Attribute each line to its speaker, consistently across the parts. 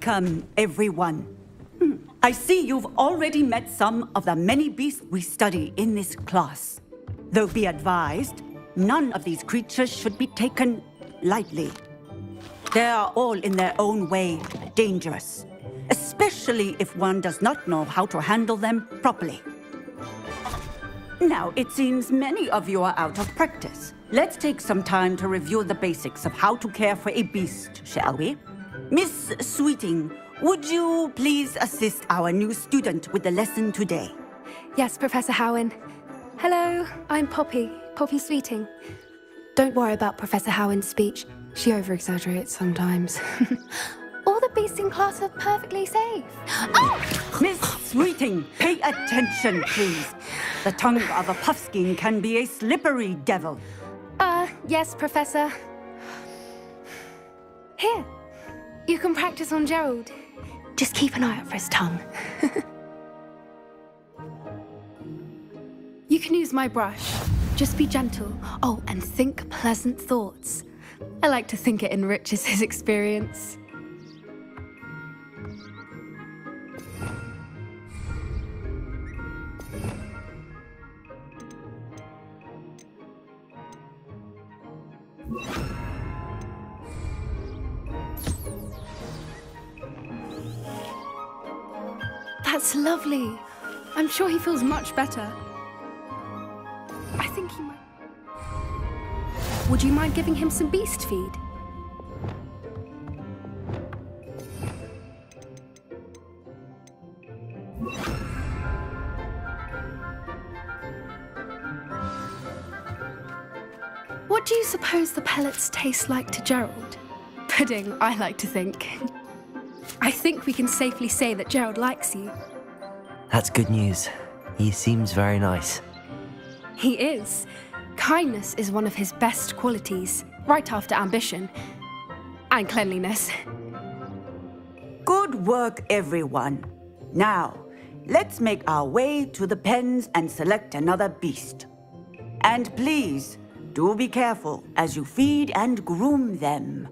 Speaker 1: Welcome, everyone. I see you've already met some of the many beasts we study in this class. Though be advised, none of these creatures should be taken lightly. They are all in their own way dangerous, especially if one does not know how to handle them properly. Now, it seems many of you are out of practice. Let's take some time to review the basics of how to care for a beast, shall we? Miss Sweeting, would you please assist our new student with the lesson today?
Speaker 2: Yes, Professor Howen. Hello, I'm Poppy Sweeting. Don't worry about Professor Howen's speech. She over-exaggerates sometimes. All the beasts in class are perfectly safe. Oh!
Speaker 1: Miss Sweeting, pay attention, please. The tongue of a puffskein can be a slippery devil.
Speaker 2: Yes, Professor. Here, you can practice on Gerald. Just keep an eye out for his tongue. You can use my brush. Just be gentle. Oh, and think pleasant thoughts. I like to think it enriches his experience. That's lovely. I'm sure he feels much better. I think he might... Would you mind giving him some beast feed? What do you suppose the pellets taste like to Gerald? Pudding, I like to think. I think we can safely say that Gerald likes you.
Speaker 3: That's good news. He seems very nice.
Speaker 2: He is. Kindness is one of his best qualities, right after ambition. And cleanliness.
Speaker 1: Good work, everyone. Now, let's make our way to the pens and select another beast. And please, do be careful as you feed and groom them.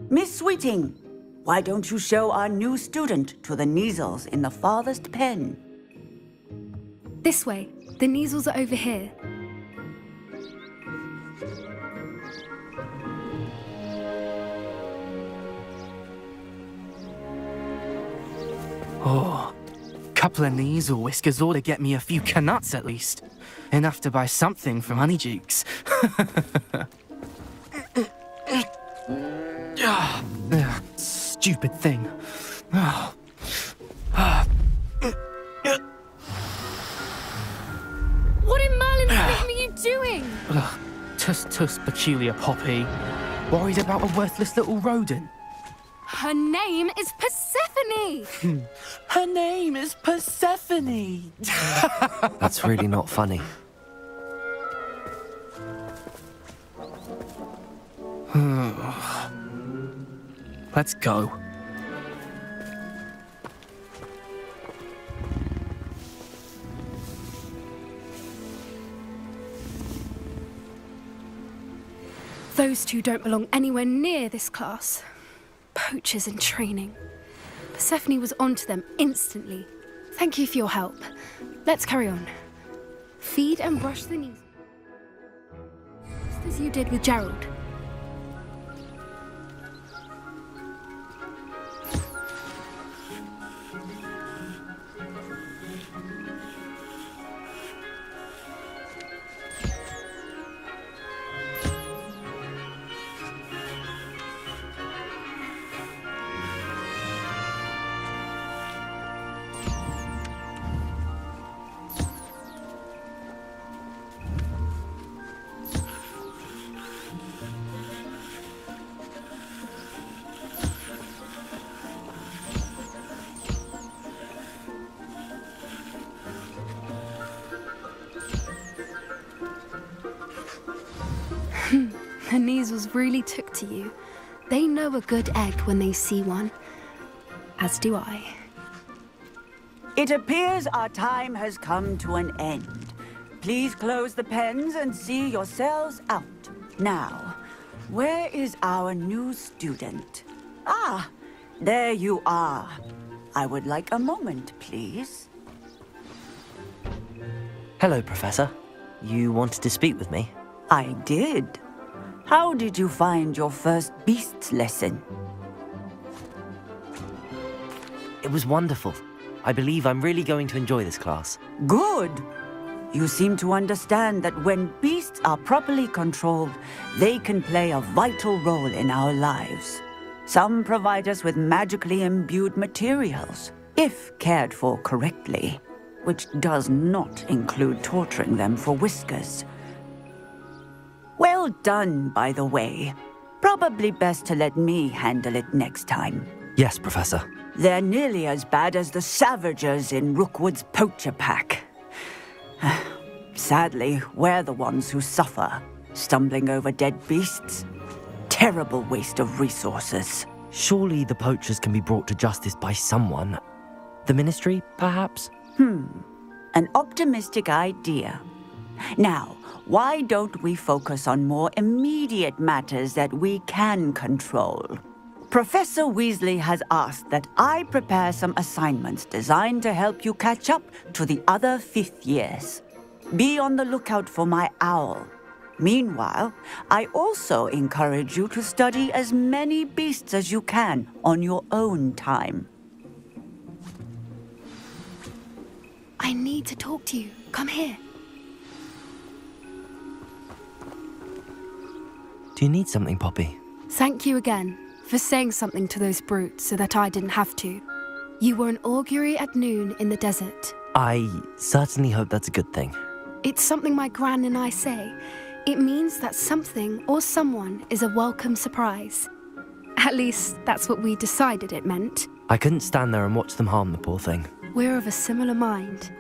Speaker 1: Miss Sweeting, why don't you show our new student to the Neasels in the farthest pen?
Speaker 2: This way. The Neasels are over here.
Speaker 4: Oh, couple of Neasel whiskers ought to get me a few canuts at least. Enough to buy something from Honeydukes. Stupid thing.
Speaker 2: What in Merlin's name are you doing?
Speaker 4: Tuss, peculiar Poppy. Worried about a worthless little rodent.
Speaker 2: Her name is Persephone!
Speaker 4: Her name is Persephone!
Speaker 3: That's really not funny.
Speaker 4: Let's go.
Speaker 2: Those two don't belong anywhere near this class. Poachers in training. Persephone was onto them instantly. Thank you for your help. Let's carry on. Feed and brush the knees. Just as you did with Gerald. The Neasels really took to you. They know a good egg when they see one. As do I.
Speaker 1: It appears our time has come to an end. Please close the pens and see yourselves out. Now, where is our new student? Ah, There you are. I would like a moment, please.
Speaker 3: Hello, Professor. You wanted to speak with me?
Speaker 1: I did. How did you find your first beasts lesson?
Speaker 3: It was wonderful. I believe I'm really going to enjoy this class.
Speaker 1: Good. You seem to understand that when beasts are properly controlled, they can play a vital role in our lives. Some provide us with magically imbued materials, if cared for correctly, which does not include torturing them for whiskers. Well done, by the way. Probably best to let me handle it next time.
Speaker 3: Yes, Professor.
Speaker 1: They're nearly as bad as the Savagers in Rookwood's poacher pack. Sadly, we're the ones who suffer, stumbling over dead beasts. Terrible waste of resources.
Speaker 3: Surely the poachers can be brought to justice by someone. The Ministry, perhaps?
Speaker 1: An optimistic idea. Now, why don't we focus on more immediate matters that we can control? Professor Weasley has asked that I prepare some assignments designed to help you catch up to the other 5th years. Be on the lookout for my owl. Meanwhile, I also encourage you to study as many beasts as you can on your own time.
Speaker 2: I need to talk to you. Come here.
Speaker 3: Do you need something, Poppy?
Speaker 2: Thank you again for saying something to those brutes so that I didn't have to. You were an augury at noon in the desert.
Speaker 3: I certainly hope that's a good thing.
Speaker 2: It's something my gran and I say. It means that something or someone is a welcome surprise. At least, that's what we decided it meant.
Speaker 3: I couldn't stand there and watch them harm the poor thing.
Speaker 2: We're of a similar mind.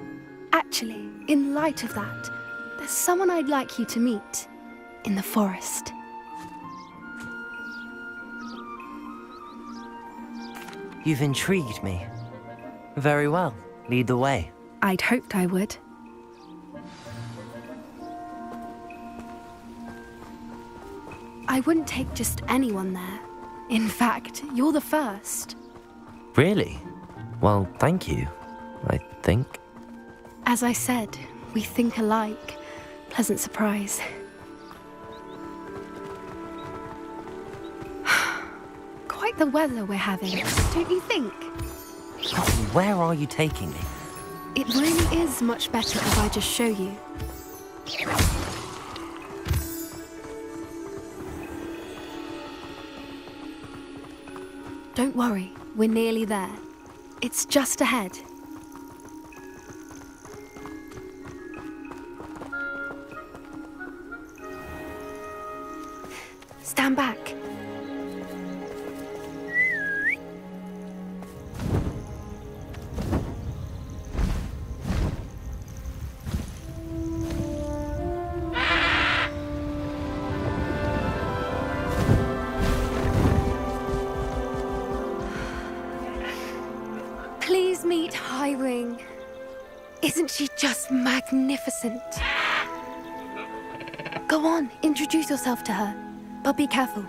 Speaker 2: Actually, in light of that, there's someone I'd like you to meet in the forest.
Speaker 3: You've intrigued me. Very well. Lead the way.
Speaker 2: I'd hoped I would. I wouldn't take just anyone there. In fact, you're the first.
Speaker 3: Really? Well, thank you, I think.
Speaker 2: As I said, we think alike. Pleasant surprise. Quite the weather we're having, don't you think?
Speaker 3: Poppy, where are you taking me?
Speaker 2: It really is much better if I just show you. Don't worry, we're nearly there. It's just ahead. Stand back. Please meet Highwing. Isn't she just magnificent? Go on, introduce yourself to her. But be careful.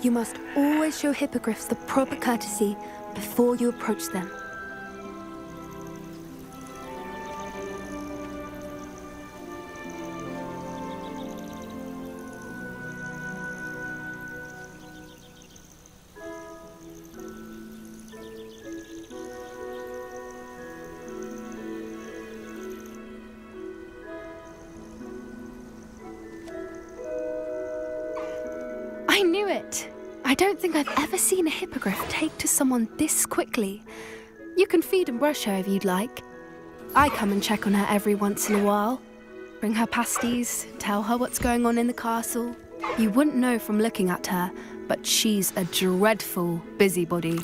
Speaker 2: You must always show hippogriffs the proper courtesy before you approach them. I knew it! I don't think I've ever seen a hippogriff take to someone this quickly. You can feed and brush her if you'd like. I come and check on her every once in a while. Bring her pasties, tell her what's going on in the castle. You wouldn't know from looking at her, but she's a dreadful busybody.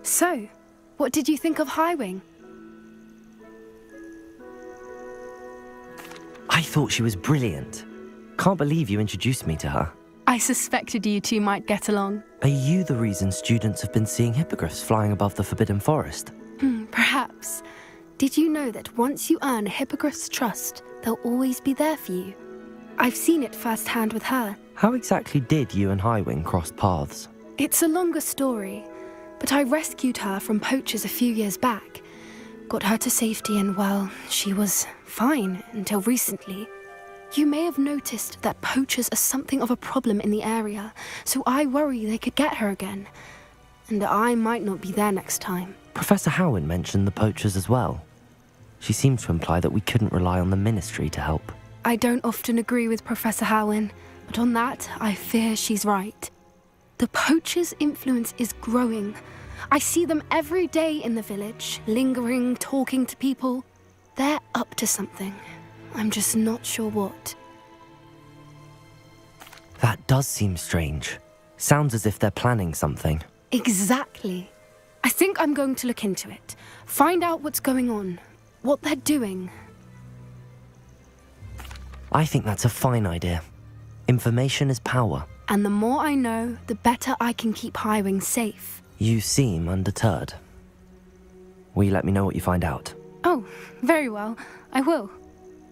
Speaker 2: So, what did you think of Highwing?
Speaker 3: I I thought she was brilliant. Can't believe you introduced me to her.
Speaker 2: I suspected you two might get along.
Speaker 3: Are you the reason students have been seeing hippogriffs flying above the Forbidden Forest?
Speaker 2: Perhaps. Did you know that once you earn a hippogriff's trust, they'll always be there for you? I've seen it firsthand with her.
Speaker 3: How exactly did you and Highwing cross paths?
Speaker 2: It's a longer story, but I rescued her from poachers a few years back. Got her to safety and, well, she was fine until recently. You may have noticed that poachers are something of a problem in the area, so I worry they could get her again. And I might not be there next time.
Speaker 3: Professor Howin mentioned the poachers as well. She seemed to imply that we couldn't rely on the Ministry to help.
Speaker 2: I don't often agree with Professor Howin, but on that, I fear she's right. The poachers' influence is growing. I see them every day in the village, lingering, talking to people. They're up to something. I'm just not sure what.
Speaker 3: That does seem strange. Sounds as if they're planning something.
Speaker 2: Exactly. I think I'm going to look into it. Find out what's going on, what they're doing.
Speaker 3: I think that's a fine idea. Information is power.
Speaker 2: And the more I know, the better I can keep Highwing safe.
Speaker 3: You seem undeterred. Will you let me know what you find out?
Speaker 2: Oh, very well. I will.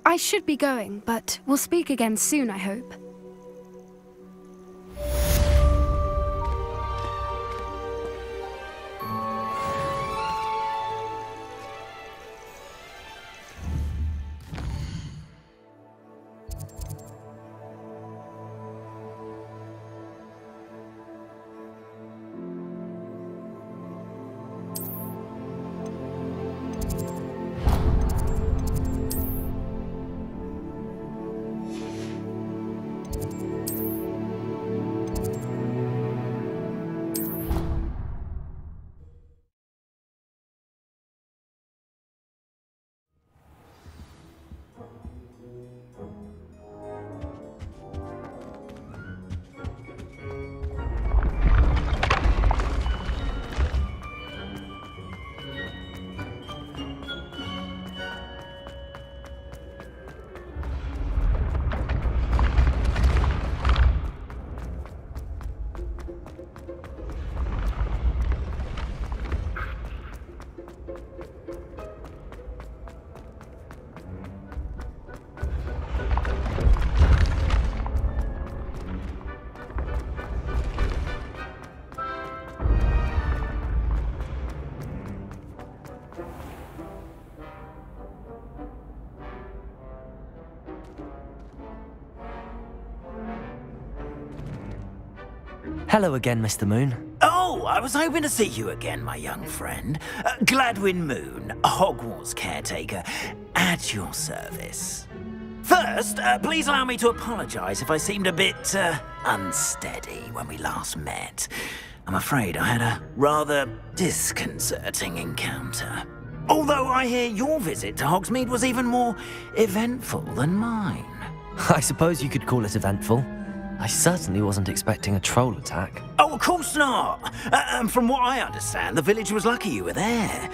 Speaker 2: I should be going, but we'll speak again soon, I hope.
Speaker 3: Hello again, Mr. Moon.
Speaker 5: Oh, I was hoping to see you again, my young friend. Gladwin Moon, Hogwarts caretaker, at your service. First, please allow me to apologise if I seemed a bit unsteady when we last met. I'm afraid I had a rather disconcerting encounter. Although I hear your visit to Hogsmeade was even more eventful than mine.
Speaker 3: I suppose you could call it eventful. I certainly wasn't expecting a troll attack.
Speaker 5: Oh, of course not. From what I understand, the village was lucky you were there.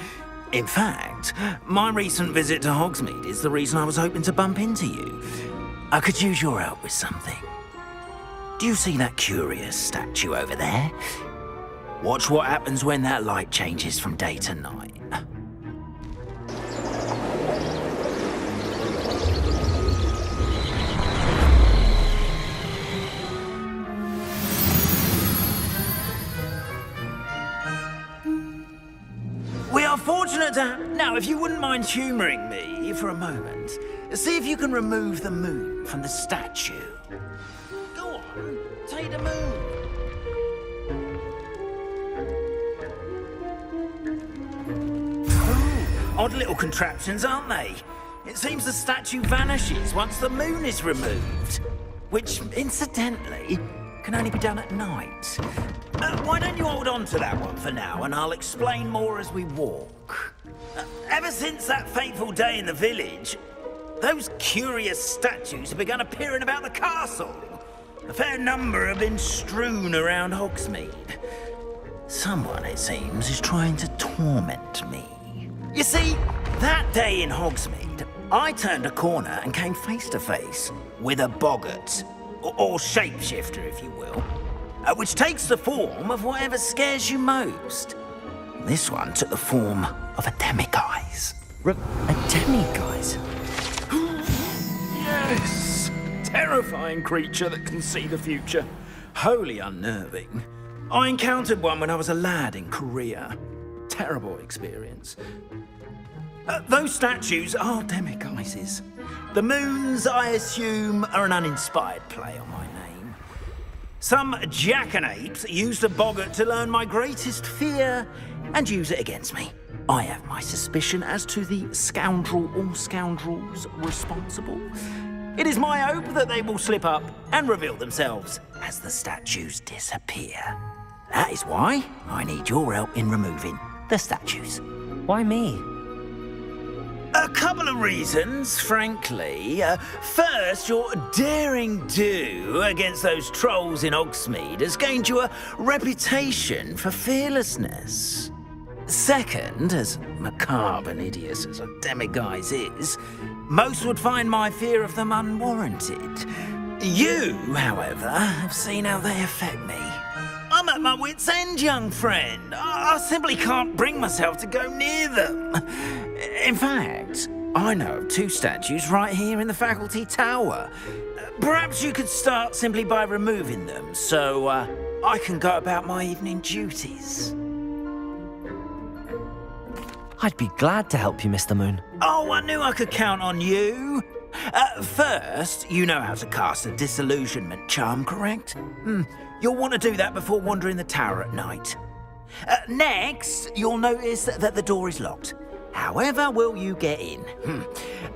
Speaker 5: In fact, my recent visit to Hogsmeade is the reason I was hoping to bump into you. I could use your help with something. Do you see that curious statue over there? Watch what happens when that light changes from day to night. We are fortunate to... Now, if you wouldn't mind humouring me for a moment, see if you can remove the moon from the statue. Go on, take the moon. Oh, odd little contraptions, aren't they? It seems the statue vanishes once the moon is removed. Which, incidentally, can only be done at night. Why don't you hold on to that one for now, and I'll explain more as we walk. Ever since that fateful day in the village, those curious statues have begun appearing about the castle. A fair number have been strewn around Hogsmeade. Someone, it seems, is trying to torment me. You see, that day in Hogsmeade, I turned a corner and came face to face with a boggart, or shapeshifter, if you will, which takes the form of whatever scares you most. This one took the form of a demiguise.
Speaker 3: A demiguise?
Speaker 5: Yes! Terrifying creature that can see the future. Wholly unnerving. I encountered one when I was a lad in Korea. Terrible experience. Those statues are demiguises. The moons, I assume, are an uninspired play on my name. Some jackanapes used a boggart to learn my greatest fear and use it against me. I have my suspicion as to the scoundrel or scoundrels responsible. It is my hope that they will slip up and reveal themselves as the statues disappear. That is why I need your help in removing the statues.
Speaker 3: Why me?
Speaker 5: A couple of reasons, frankly. First, your daring do against those trolls in Hogsmeade has gained you a reputation for fearlessness. Second, as macabre and hideous as a demiguise is, most would find my fear of them unwarranted. You, however, have seen how they affect me. I'm at my wit's end, young friend. I simply can't bring myself to go near them. In fact, I know of 2 statues right here in the faculty tower. Perhaps you could start simply by removing them, so I can go about my evening duties.
Speaker 3: I'd be glad to help you, Mr. Moon.
Speaker 5: Oh, I knew I could count on you. First, you know how to cast a disillusionment charm, correct? You'll want to do that before wandering the tower at night. Next, you'll notice that the door is locked. However will you get in?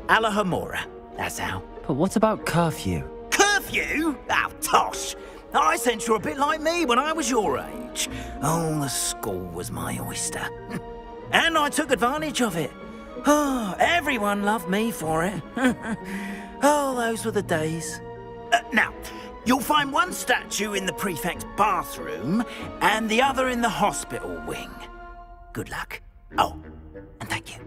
Speaker 5: Alahomora, that's how.
Speaker 3: But what about curfew?
Speaker 5: Curfew? Oh, tosh! I sense you're a bit like me when I was your age. Oh, the school was my oyster. And I took advantage of it. Oh, everyone loved me for it. Oh, those were the days. Now, you'll find one statue in the prefect's bathroom and the other in the hospital wing. Good luck. Oh, and thank you.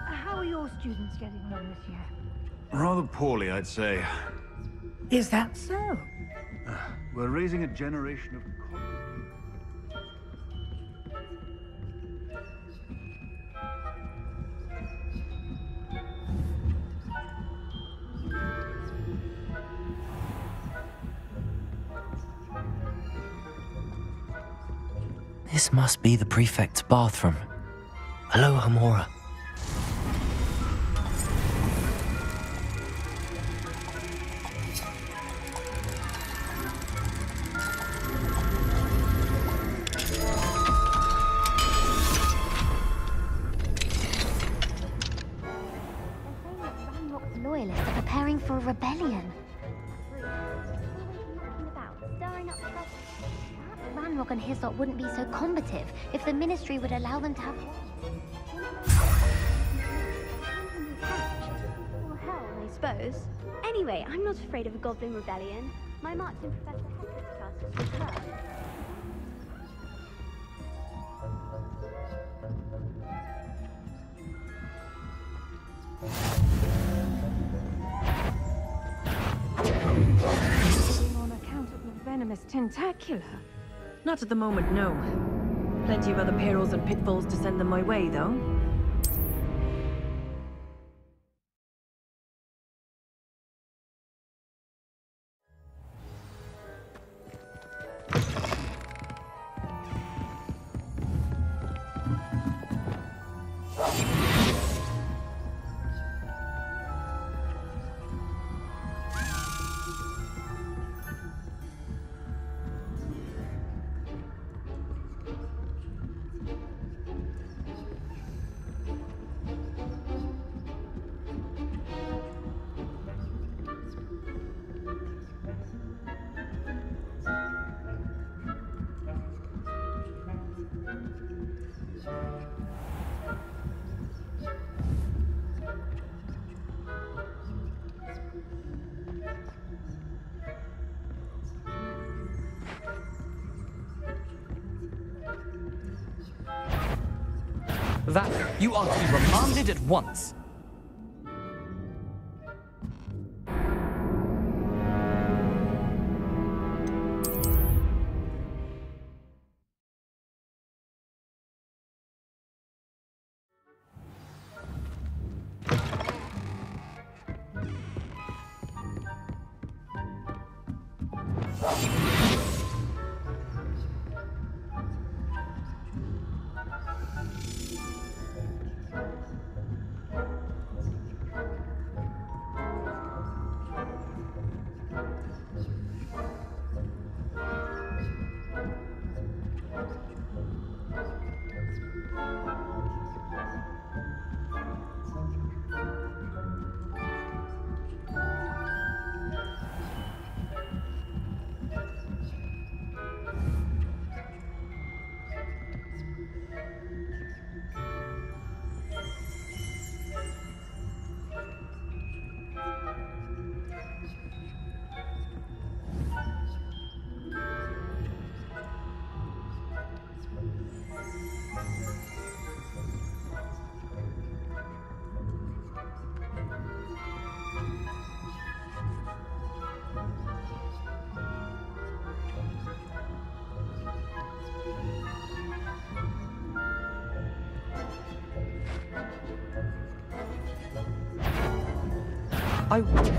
Speaker 6: How are your students getting on this year?
Speaker 7: Rather poorly, I'd say.
Speaker 6: Is that so?
Speaker 7: We're raising a generation of...
Speaker 3: This must be the prefect's bathroom. Alahomora.
Speaker 6: Loyalists are preparing for a rebellion. Ranrock and his lot wouldn't be so combative if the Ministry would allow them to have...
Speaker 8: Well, hell, I suppose. Anyway, I'm not afraid of a goblin rebellion. My march in Professor Hector's class was superb.
Speaker 6: On account of the venom
Speaker 9: venomous tentacular?
Speaker 10: Not at the moment, no. Plenty of other perils and pitfalls to send them my way, though.
Speaker 11: That, you are to be remanded at once.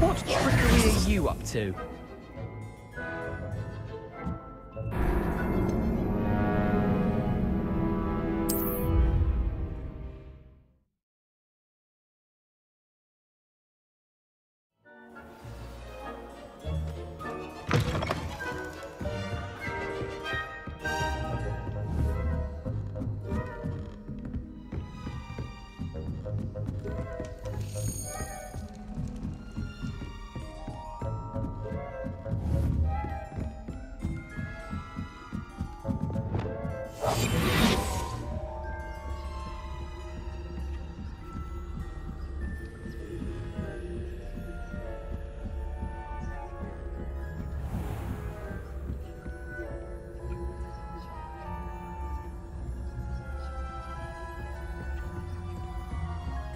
Speaker 11: What trickery are you up to?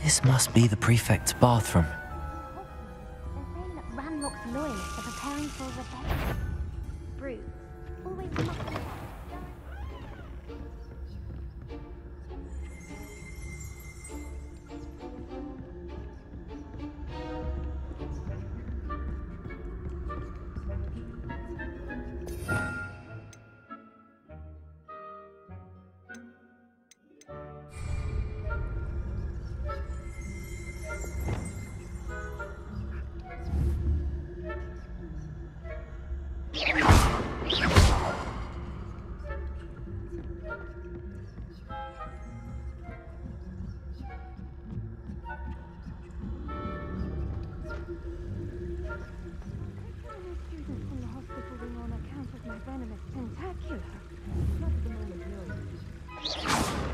Speaker 3: This must be the prefect's bathroom.
Speaker 6: They're saying that Ranrock's loyalists are preparing for a rebellion. Brutes. Always mucking about.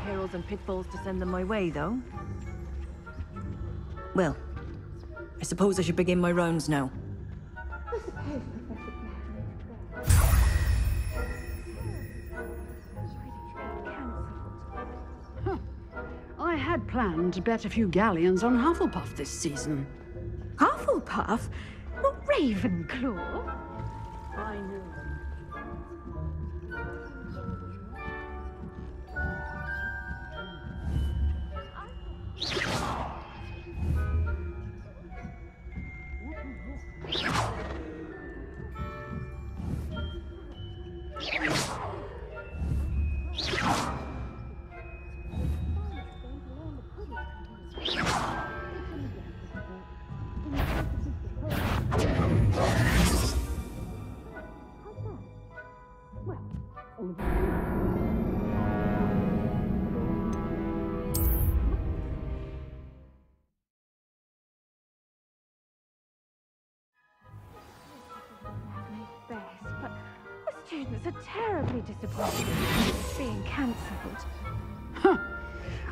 Speaker 10: Perils and pitfalls to send them my way, though. Well, I suppose I should begin my rounds now.
Speaker 12: I had planned to bet a few galleons on Hufflepuff this season.
Speaker 9: Hufflepuff? Not Ravenclaw?
Speaker 12: I know.
Speaker 9: Students are terribly disappointed with being cancelled.
Speaker 12: Huh.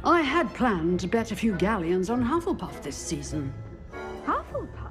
Speaker 12: I had planned to bet a few galleons on Hufflepuff this season.
Speaker 9: Hufflepuff?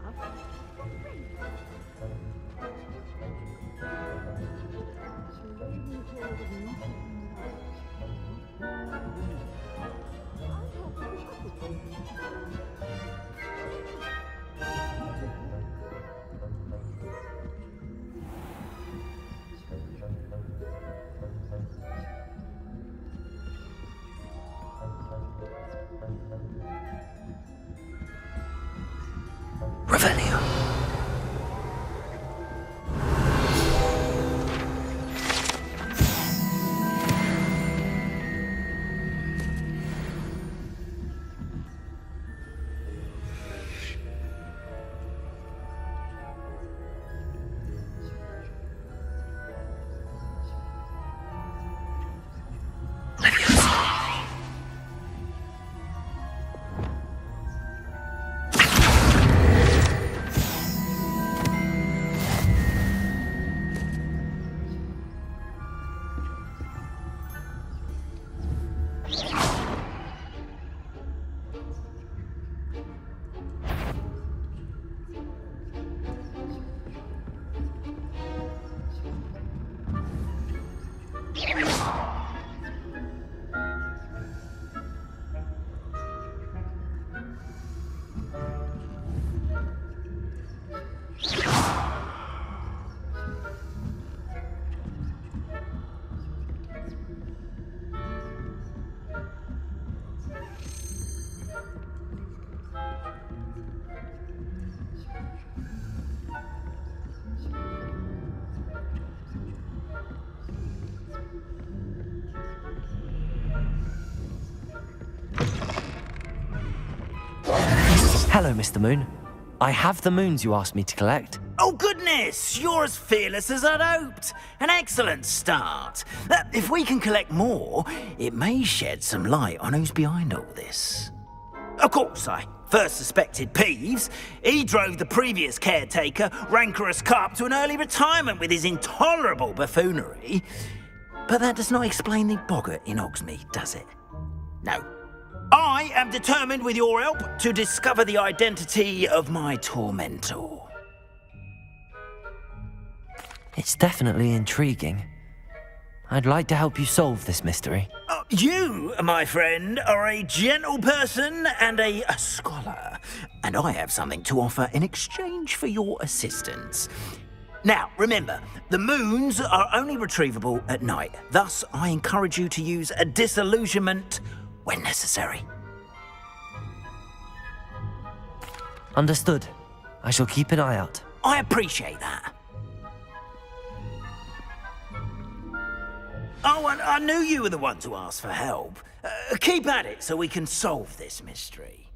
Speaker 3: Hello, Mr. Moon. I have the moons you asked me to collect.
Speaker 5: Oh, goodness! You're as fearless as I'd hoped. An excellent start. If we can collect more, it may shed some light on who's behind all this. Of course, I first suspected Peeves. He drove the previous caretaker, Rancorous Carp, to an early retirement with his intolerable buffoonery. But that does not explain the boggart in Hogsmeade, does it? No. I am determined, with your help, to discover the identity of my tormentor.
Speaker 3: It's definitely intriguing. I'd like to help you solve this mystery.
Speaker 5: You, my friend, are a gentle person and a scholar, and I have something to offer in exchange for your assistance. Now, remember, the moons are only retrievable at night. Thus, I encourage you to use a disillusionment when necessary.
Speaker 3: Understood. I shall keep an eye out.
Speaker 5: I appreciate that. Oh, and I knew you were the one to ask for help. Keep at it so we can solve this mystery.